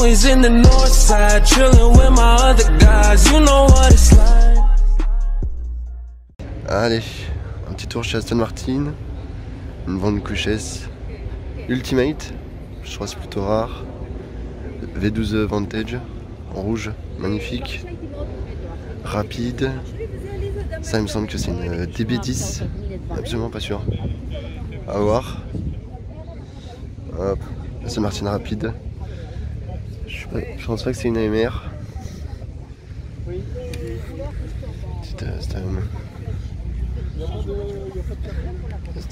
always in the north side, chilling with my other guys, you know what it's like. Allez, un petit tour chez Aston Martin, une Vanquish Ultimate, je crois que c'est plutôt rare, V12 Vantage, en rouge, magnifique, rapide, ça il me semble que c'est une DB10, absolument pas sûr, à voir. Hop, Aston Martin rapide, je pense pas que c'est une AMR.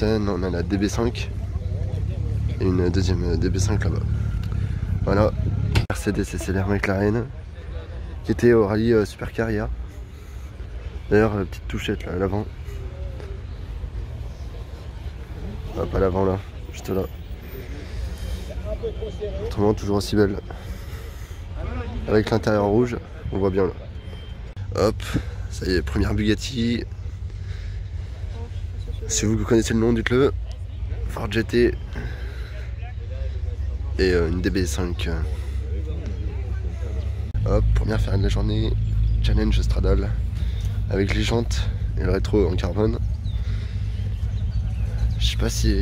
On a la DB5 et une deuxième DB5 là-bas. Voilà, Mercedes SLR McLaren qui était au rallye Supercar hier. D'ailleurs, petite touchette là à l'avant. Hop, à l'avant là, juste là. Autrement, toujours aussi belle. Avec l'intérieur rouge, on voit bien là. Hop, ça y est, première Bugatti. Si vous connaissez le nom, dites-le. Ford GT. Et une DB5. Hop, première faire de la journée. Challenge Stradale. Avec les jantes et le rétro en carbone. Je sais pas si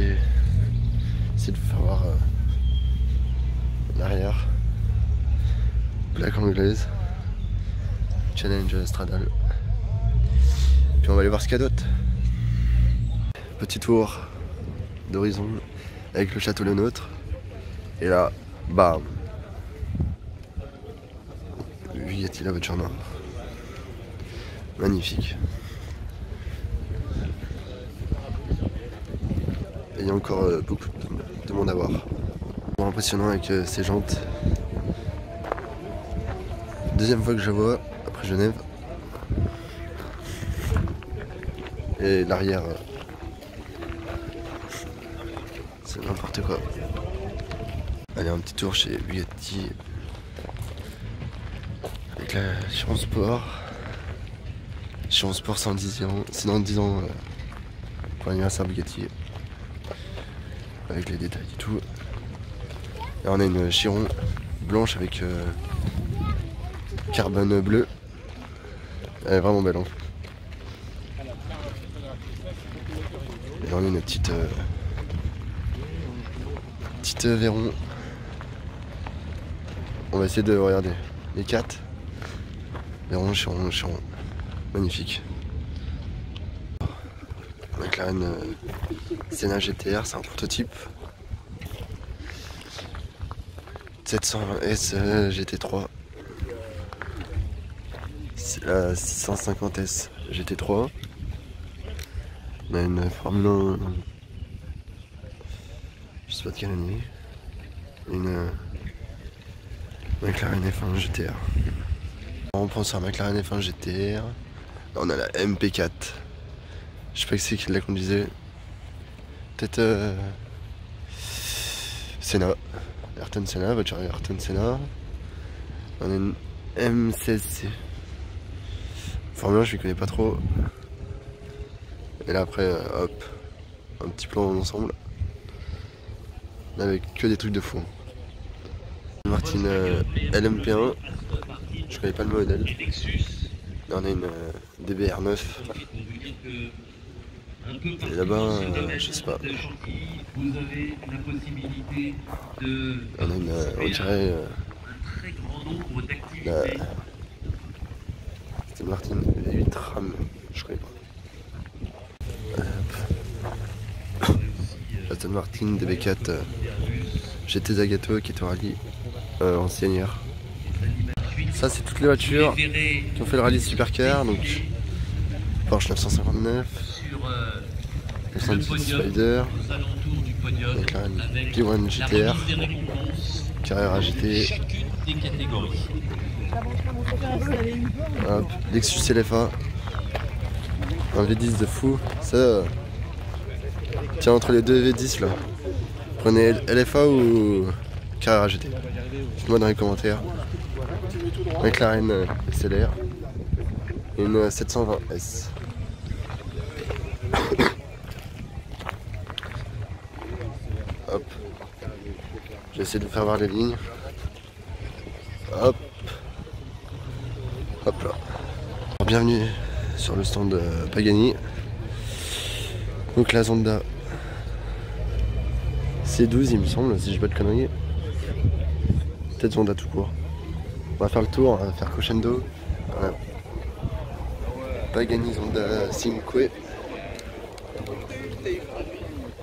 c'est de faire voir l'arrière. Plaque anglaise. Challenge Stradale. Puis on va aller voir ce qu'il y a d'autre. Petit tour d'horizon avec le château Le Nôtre. Et là, bam. Bugatti, la voiture noire. Magnifique. Et il y a encore beaucoup de monde à voir. Impressionnant avec ces jantes. Deuxième fois que je vois, après Genève. Et l'arrière, c'est n'importe quoi. Allez, un petit tour chez Bugatti. Avec la Chiron Sport. Chiron Sport 110 ans. C'est dans 10 ans pour l'anniversaire Bugatti. Avec les détails et tout. Et on a une Chiron blanche avec carbone bleu. Elle est vraiment belle. Hein. Et on a une petite Véron. On va essayer de regarder les 4. Véron, Chiron. Magnifique. McLaren Senna GTR, c'est un prototype. 700S GT3. C'est la 650S GT3. On a une Formule 1. Je sais pas de quelle année. Une McLaren F1 GTR. On pense à un McLaren F1 GTR. Là, on a la MP4. Je sais pas qui la conduisait. Peut-être Senna. Ayrton Senna, voiture Ayrton Senna. On a une M16C. Formule 1, je ne connais pas trop. Et là après, hop, un petit plan ensemble. Là, avec que des trucs de fou. Martin LMP1. Je connais pas le modèle. Là on a une DBR9. Et là-bas, je sais pas. On a une, on dirait la Aston Martin V8 RAM, je connais pas. Aston Martin DB4 GT Zagato qui est au rallye ancienne hier. Ça c'est toutes les voitures qui ont fait le rallye Supercar, donc Porsche 959, 918 Spider, McLaren P1 GTR, Carrera GT, hop, Lexus LFA, un V10 de fou, ça tiens entre les deux V10 là, prenez LFA ou Carrera GT, dites-moi dans les commentaires. McLaren SLR et une 720S. Hop, j'essaie de faire voir les lignes. Hop. Hop là. Alors, bienvenue sur le stand Pagani. Donc la Zonda C12 il me semble, si je dis pas de conneries. Peut-être Zonda tout court. On va faire le tour, on va faire crescendo. Voilà. Pagani Zonda 5.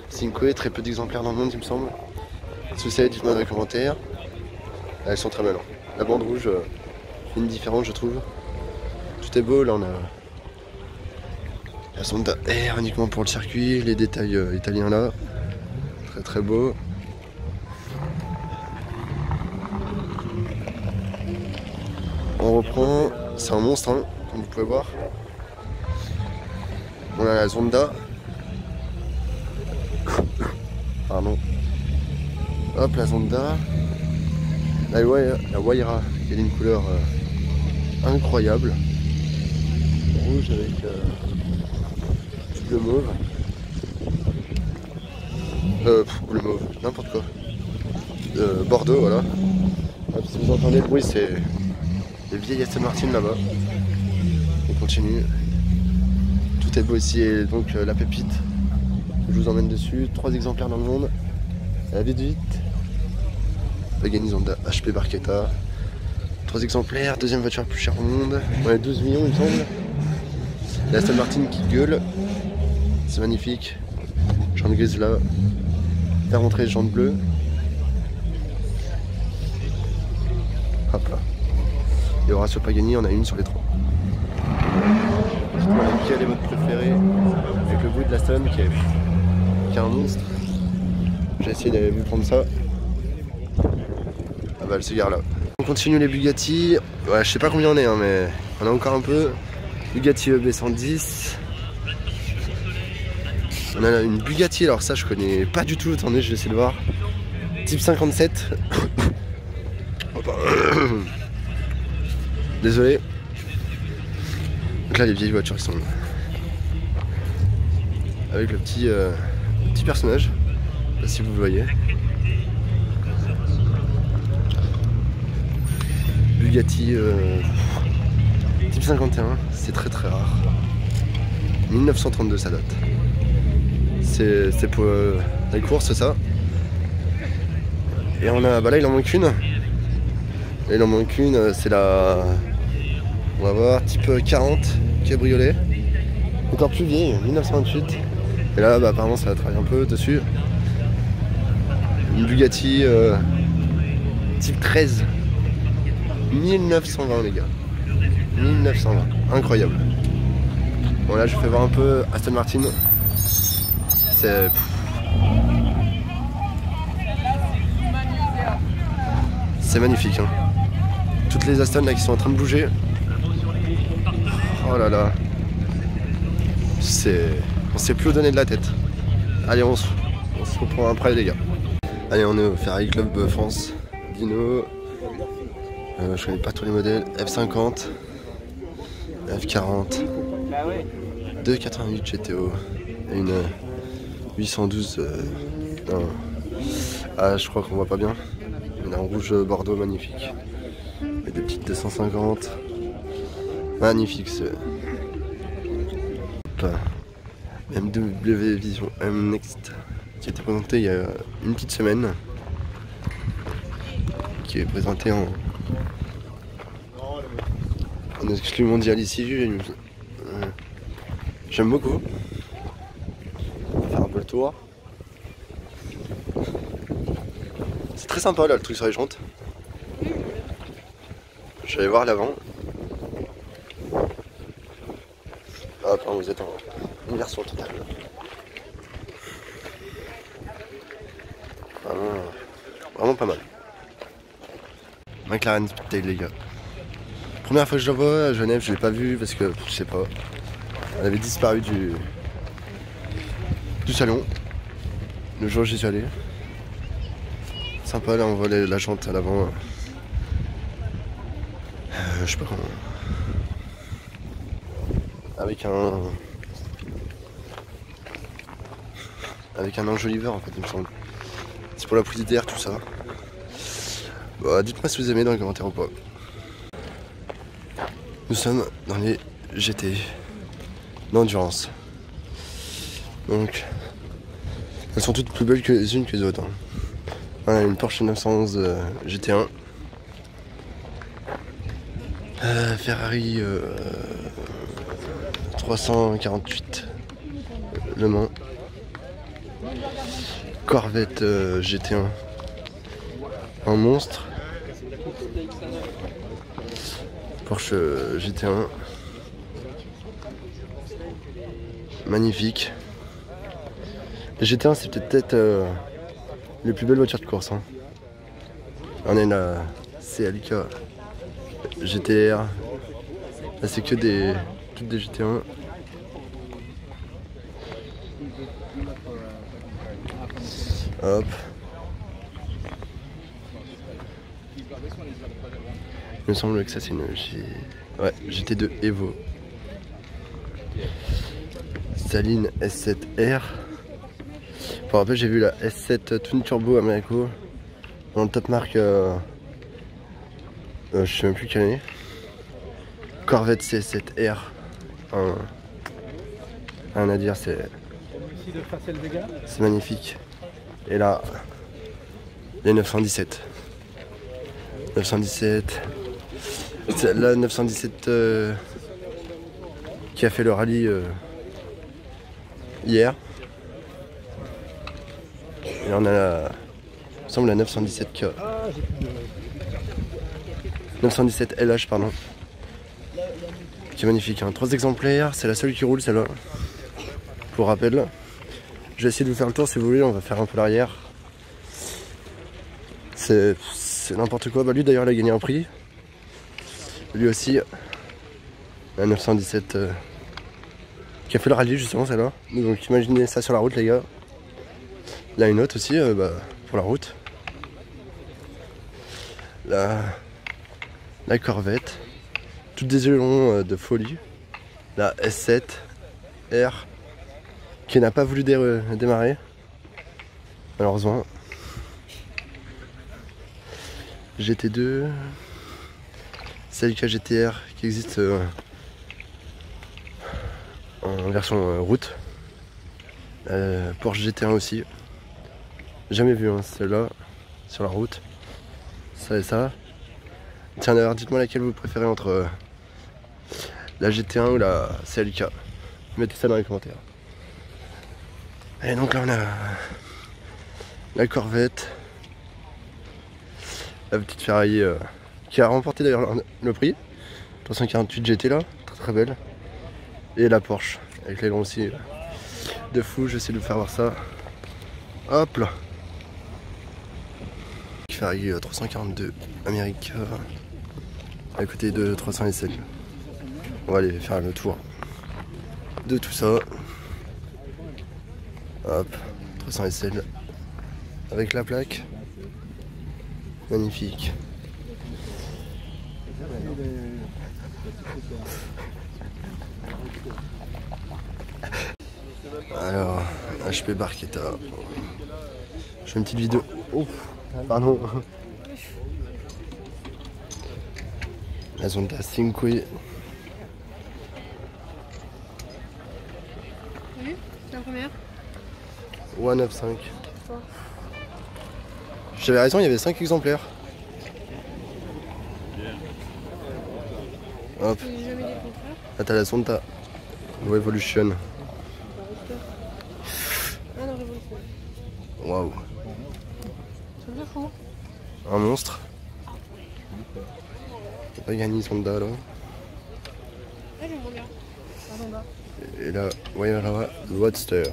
5, très peu d'exemplaires dans le monde il me semble. Si vous savez, dites-moi dans les commentaires. Elles sont très belles. La bande rouge fait une différence je trouve. Tout est beau, là on a la Zonda R uniquement pour le circuit, les détails italiens là. Très très beau. On reprend, c'est un monstre hein, comme vous pouvez voir. On a la Zonda. Pardon. Hop, la Zonda. La Wayra, qui a une couleur incroyable. Rouge avec du bleu mauve. Bleu mauve, n'importe quoi. Bordeaux, voilà. Hop, si vous entendez le bruit, c'est les vieilles Aston Martin là-bas. On continue. Tout est beau ici et donc la pépite. Je vous emmène dessus. 3 exemplaires dans le monde. La V8. Pagani Zonda HP Barchetta. 3 exemplaires. Deuxième voiture la plus chère au monde. On a 12 millions il me semble. La Aston Martin qui gueule. C'est magnifique. Jantes grises là. Faire rentrer les jantes bleues. Hop là. Et Horacio Pagani, on a une sur les 3. Quel est votre préféré? Avec le bruit de l'Aston qui est un monstre. J'ai essayé de vous prendre ça. Ah bah le cigare là. On continue les Bugatti. Ouais, je sais pas combien on est hein, mais on a encore un peu. Bugatti EB110. On a une Bugatti, alors ça je connais pas du tout, attendez je vais essayer de voir. Type 57. Désolé. Donc là les vieilles voitures ils sont avec le petit personnage. Je sais pas si vous le voyez. Bugatti type 51, c'est très très rare. 1932 ça date. C'est pour les courses ça. Et on a, bah là il en manque une. Et il en manque une, c'est la, on va voir, type 40 cabriolet. Encore plus vieille, 1928. Et là bah, apparemment ça va travailler un peu dessus. Une Bugatti type 13. 1920 les gars. 1920. Incroyable. Bon là je fais voir un peu Aston Martin. C'est magnifique hein. Toutes les Aston là qui sont en train de bouger. Oh là là. On sait plus où donner de la tête. Allez on se reprend après les gars. Allez on est au Ferrari Club France. Dino. Je connais pas tous les modèles. F50. F40. 288 GTO. Et une 812. Non. Ah je crois qu'on voit pas bien. Il y a un rouge bordeaux magnifique. Et des petites 250. Magnifique ce. BMW Vision M Next qui a été présenté il y a une petite semaine. Qui est présenté en exclu mondial ici. J'aime beaucoup. On va faire un peu le tour. C'est très sympa là le truc sur les jantes. Je vais aller voir l'avant. Hop, hein, vous êtes en version totale. Vraiment pas mal. McLaren Speedtail les gars. Première fois que je la vois à Genève, je l'ai pas vue parce que je sais pas. Elle avait disparu du salon. Le jour où j'y suis allé. Sympa là on voit la jante à l'avant. Je sais pas comment. Avec un enjoliveur en fait il me semble. C'est pour la prise d'air tout ça. Bah, dites-moi si vous aimez dans les commentaires ou pas. Nous sommes dans les GT d'endurance. Donc, elles sont toutes plus belles que les unes que les autres. Hein. On a une Porsche 911 GT1. Ferrari 348 Le Mans. Corvette GT1 un monstre. Porsche GT1 magnifique. Les GT1 c'est peut-être les plus belles voitures de course. Hein. On a la CLK GTR. Là c'est que toutes des GT1. Hop. Il me semble que ça c'est une GT2 Evo. Saline S7R. Pour rappel, j'ai vu la S7 Twin Turbo Americo dans le top marque. Je sais même plus quelle année. Corvette CS7R. Rien à dire, c'est magnifique. Et là, les 917. 917. La 917 qui a fait le rallye hier. Et on a la, il me semble la 917K. 917 LH pardon. Qui est magnifique. Hein. 3 exemplaires, c'est la seule qui roule celle-là. Pour rappel. Je vais essayer de vous faire le tour si vous voulez, on va faire un peu l'arrière. C'est n'importe quoi. Bah, lui d'ailleurs il a gagné un prix. Lui aussi. La 917 qui a fait le rallye justement celle-là. Donc imaginez ça sur la route les gars. Là une autre aussi pour la route. La Corvette. Toutes des ailerons de folie. La S7R qui n'a pas voulu démarrer. Malheureusement. GT2. CLK GTR qui existe en version route. Porsche GT1 aussi. Jamais vu hein, celle-là sur la route. Ça et ça. Tiens d'ailleurs dites-moi laquelle vous préférez entre la GT1 ou la CLK. Mettez ça dans les commentaires. Et donc là on a la Corvette. La petite Ferrari qui a remporté d'ailleurs le prix. 348 GT là, très très belle. Et la Porsche avec l'aileron aussi de fou, j'essaie de vous faire voir ça. Hop là. Ferrari 342 America à côté de 300 SL. On va aller faire le tour de tout ça. Hop, 300 SL avec la plaque. Magnifique. Alors, HP Barchetta. Je fais une petite vidéo. Oh, pardon. La Zonda 5. Oui, c'est la première. 195. J'avais raison, il y avait 5 exemplaires. Hop. Là t'as la Zonda Revolution. Ah non, Revolution. Waouh. C'est bien fou. Un monstre. Pagani Zonda là. Ah, j'aime bien. La Zonda. Et là, Roadster.